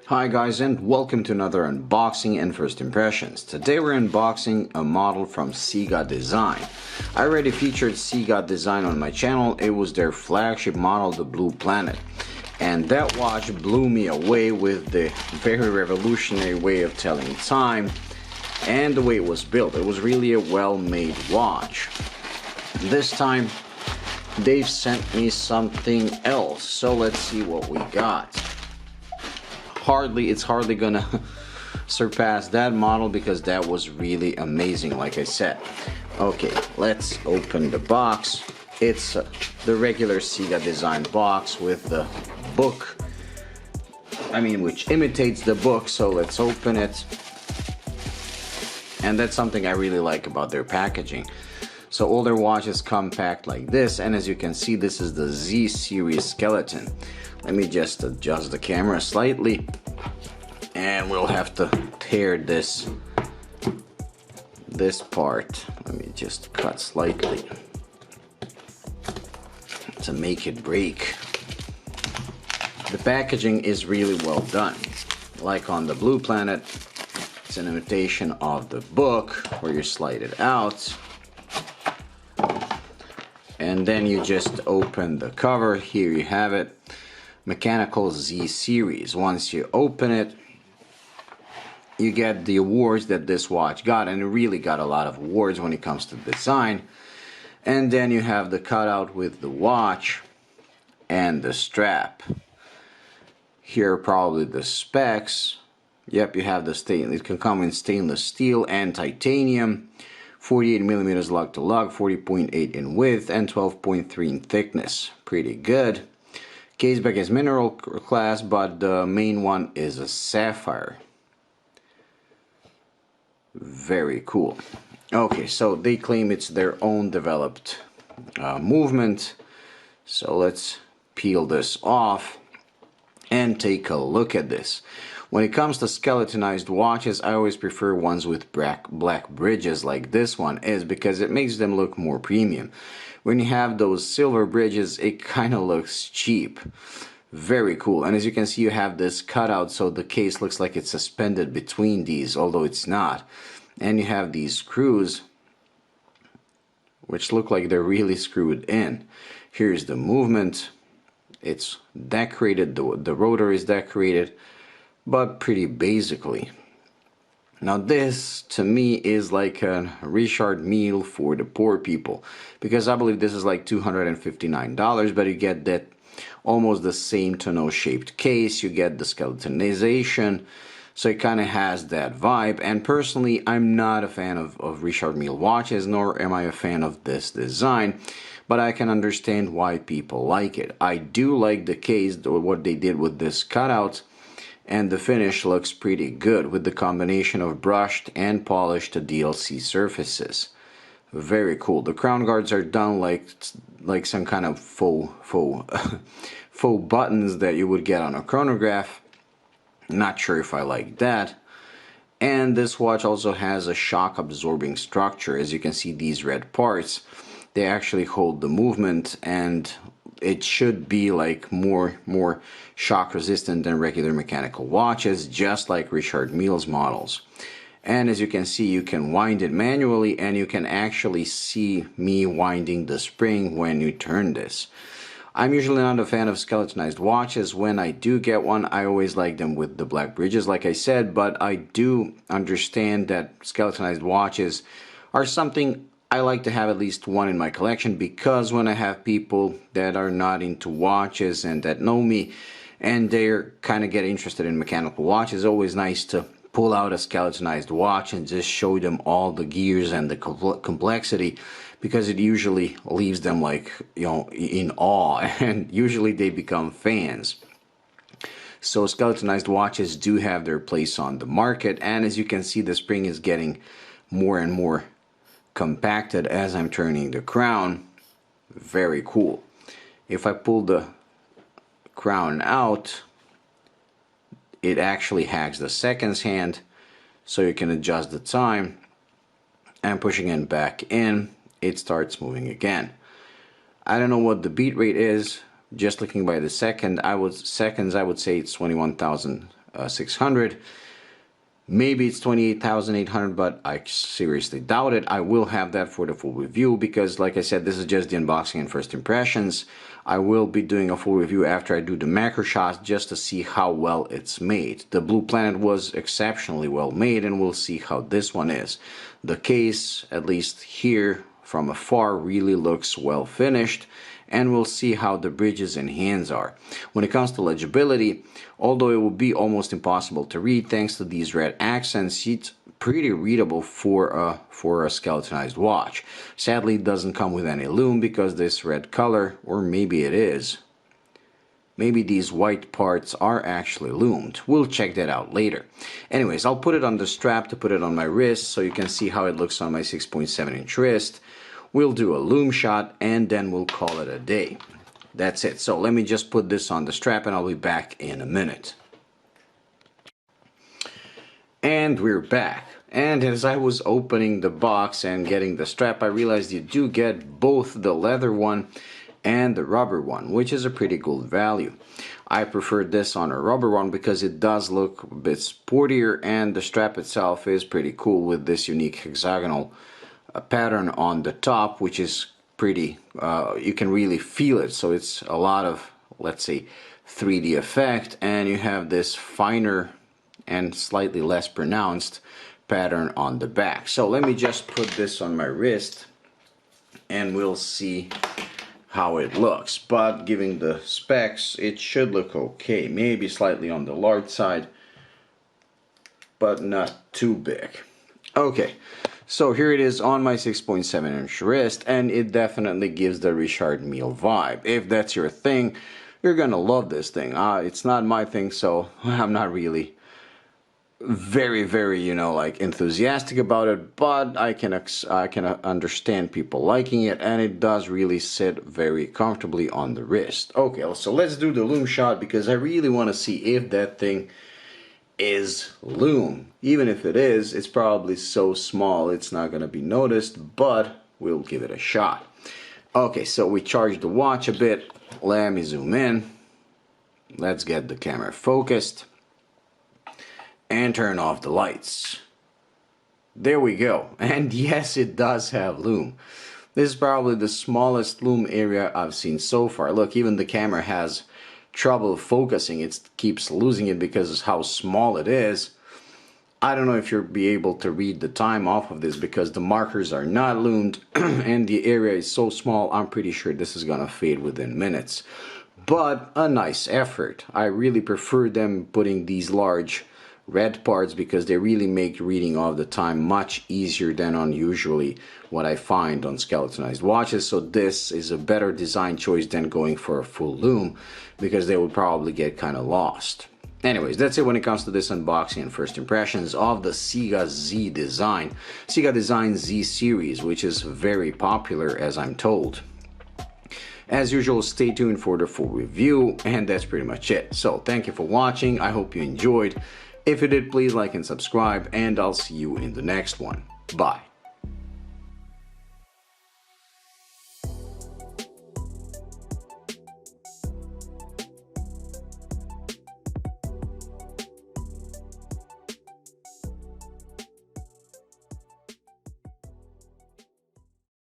Hi guys, and welcome to another unboxing and first impressions. Today we're unboxing a model from Ciga Design. I already featured Ciga Design on my channel. It was their flagship model, the Blue Planet. And that watch blew me away with the very revolutionary way of telling time and the way it was built. It was really a well-made watch. This time they've sent me something else, so let's see what we got. It's hardly gonna surpass that model because that was really amazing, like I said. Okay, let's open the box. It's the regular Ciga Design box with the book, which imitates the book. So let's open it. And that's something I really like about their packaging. So all their watches come packed like this, and as you can see, this is the Z series skeleton. Let me just adjust the camera slightly, and we'll have to tear this part. Let me just cut slightly to make it break. The packaging is really well done. Like on the Blue Planet, it's an imitation of the book where you slide it out. And then you just open the cover. Here you have it, Mechanical Z series. Once you open it, you get the awards that this watch got, and it really got a lot of awards when it comes to design. And then you have the cutout with the watch and the strap. Here are probably the specs. Yep, you have the stainless. It can come in stainless steel and titanium. 48mm lug to lug, 40.8 in width, and 12.3 in thickness. Pretty good. Caseback is mineral class, but the main one is a sapphire. Very cool. Okay, so they claim it's their own developed movement. So let's peel this off and take a look at this. When it comes to skeletonized watches, I always prefer ones with black bridges like this one is, because it makes them look more premium. When you have those silver bridges, it kind of looks cheap. Very cool. And as you can see, you have this cutout, so the case looks like it's suspended between these, although it's not. And you have these screws which look like they're really screwed in. Here's the movement. It's decorated, the rotor is decorated, but pretty basically. Now this, to me, is like a Richard Mille for the poor people, because I believe this is like $259, but you get that almost the same tonneau shaped case, you get the skeletonization, so it kind of has that vibe. And personally, I'm not a fan of Richard Mille watches, nor am I a fan of this design, but I can understand why people like it. I do like the case, what they did with this cutout, and the finish looks pretty good with the combination of brushed and polished DLC surfaces. Very cool. The crown guards are done like some kind of faux buttons that you would get on a chronograph. Not sure if I like that. And this watch also has a shock absorbing structure. As you can see, these red parts, they actually hold the movement, and it should be like more shock resistant than regular mechanical watches, just like Richard Mille's models. And as you can see, you can wind it manually, and you can actually see me winding the spring when you turn this. I'm usually not a fan of skeletonized watches. When I do get one, I always like them with the black bridges, like I said, but I do understand that skeletonized watches are something I like to have at least one in my collection, because when I have people that are not into watches and that know me and they're kind of get interested in mechanical watches, it's always nice to pull out a skeletonized watch and just show them all the gears and the complexity, because it usually leaves them like, in awe, and usually they become fans. So skeletonized watches do have their place on the market, and as you can see, the spring is getting more and more compacted as I'm turning the crown. Very cool. If I pull the crown out, it actually hacks the seconds hand, so you can adjust the time, and pushing it back in, it starts moving again. I don't know what the beat rate is, just looking by the seconds, I would say it's 21,000 28,600. Maybe it's 28,800, but I seriously doubt it. I will have that for the full review because, like I said, this is just the unboxing and first impressions. I will be doing a full review after I do the macro shots just to see how well it's made. The Blue Planet was exceptionally well made, and we'll see how this one is. The case, at least here from afar, really looks well finished, and we'll see how the bridges and hands are. When it comes to legibility, although it will be almost impossible to read thanks to these red accents, it's pretty readable for a skeletonized watch. Sadly, it doesn't come with any lume because this red color, or maybe it is, maybe these white parts are actually lumed. We'll check that out later. Anyways, I'll put it on the strap to put it on my wrist so you can see how it looks on my 6.7-inch wrist. We'll do a lume shot and then we'll call it a day. That's it. So let me just put this on the strap and I'll be back in a minute. And we're back. And as I was opening the box and getting the strap, I realized you do get both the leather one and the rubber one, which is a pretty good value. I prefer this on a rubber one because it does look a bit sportier, and the strap itself is pretty cool with this unique hexagonal pattern on the top, which is pretty, you can really feel it. So it's a lot of, let's say, 3D effect, and you have this finer and slightly less pronounced pattern on the back. So let me just put this on my wrist and we'll see how it looks. But given the specs, it should look okay. Maybe slightly on the large side, but not too big. Okay, so here it is on my 6.7-inch wrist, and it definitely gives the Richard Mille vibe. If that's your thing, you're gonna love this thing. It's not my thing, so I'm not really very, you know, like enthusiastic about it, but I can understand people liking it, and it does really sit very comfortably on the wrist. Okay, so let's do the lume shot because I really want to see if that thing is lume. Even if it is, it's probably so small it's not going to be noticed, but we'll give it a shot. Okay, so we charged the watch a bit. Let me zoom in. Let's get the camera focused and turn off the lights. There we go. And yes, it does have lume. This is probably the smallest lume area I've seen so far. Look, even the camera has trouble focusing. It keeps losing it because of how small it is. I don't know if you'll be able to read the time off of this because the markers are not lumed and the area is so small. I'm pretty sure this is gonna fade within minutes. But a nice effort. I really prefer them putting these large red parts because they really make reading of the time much easier than on usually what I find on skeletonized watches. So this is a better design choice than going for a full lume because they would probably get kind of lost. Anyways, that's it when it comes to this unboxing and first impressions of the Ciga Z design, Ciga Design Z series, which is very popular as I'm told. As usual, stay tuned for the full review, and that's pretty much it. So thank you for watching. I hope you enjoyed. If you did, please like and subscribe, and I'll see you in the next one. Bye.